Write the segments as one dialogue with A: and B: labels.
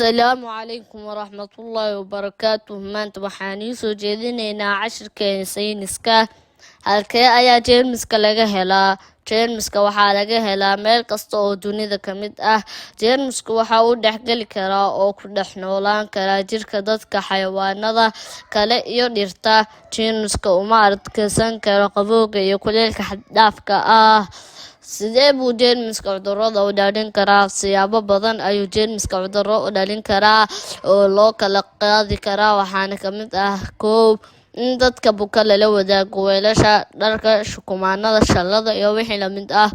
A: السلام عليكم ورحمة الله وبركاته. maanta waxaan soo jeedinaynaa cashirkeena sayniska. Halkee ayaa jeermiska laga helaa? Jeermiska waxaa laga helaa meel kasta oo dunida ka mid ah. Jeermisku waxa uu dhexgeli karaa oo ku dhex noolaan karaa jirka dadka, xayawaanada kale iyo dhirta. Jeermiska uma adkeysan karo qabowga iyo kulaylka xad dhaafka ah. Sidee buu jeermiska cudurrada u dhalin karaa? Siyaabo badan ayuu jeermiska cudurro u dhalin karaa oo loo kala qaadi karaa, waxaana ka mid ah: 1. In dadka buka lala wadaago weelasha, dharka, shukumaanada, shallada iyo wixii la mid ah.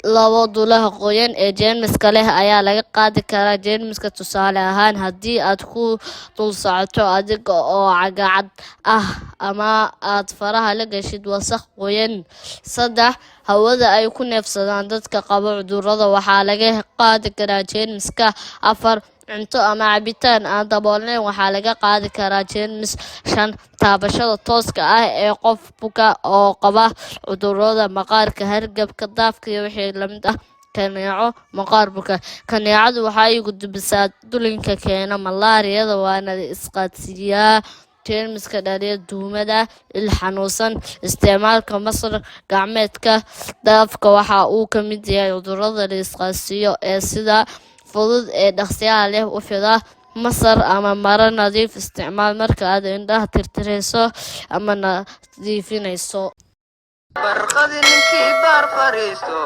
A: 2. Dulaha qoyan ee jeermiska leh ayaa laga qaadi karaa jeermiska, tusaale ahaan haddii aad ku dul socoto adiga oo cagacad ah ama aad faraha la gashid wasakh qoyan. 3. Hawada ay ku neefsadaan dadka qaba cudurrada waxaa laga qaadi karaa jeermiska. 4. Cunto ama cabitaan aan daboolnayn waxaa laga qaadi karaa jeermis. 5. Taabashada tooska ah ee qof buka oo qaba cudurrada maqaarka, hargabka, daafka iyo wixii la mid ah. Kaneeco maqaar buka. Kaneecadu waxay gudbisaa dulinka keena malaariyada waana la isqaadsiiyaa. Jeermiska dhaliya duumada, il xanuunsan, isticmaalka masar gacmeedka, daafka waxa uu ka mid yahay cudurrada la isqaadsiiyo ee sida fudud ee dhaqsiyaha leh u fida. Masar ama maro nadiif isticmaal marka aad indhaha tirtirayso ama nadiifinayso.
B: barqadi ninkii baar fariisto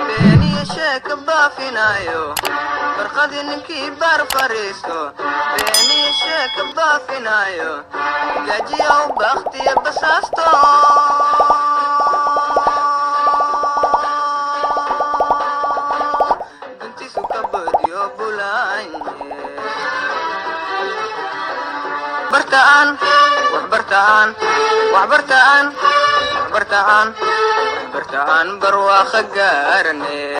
B: beeniyo sheeka baafinayo barqadi ninkii baar fariisto beeniyo sheeka baafinayo gajiyo bakhtiyo basaasto duntiisu ka badiyo bulaanye bartaan waxbartaan barwaaqo gaarane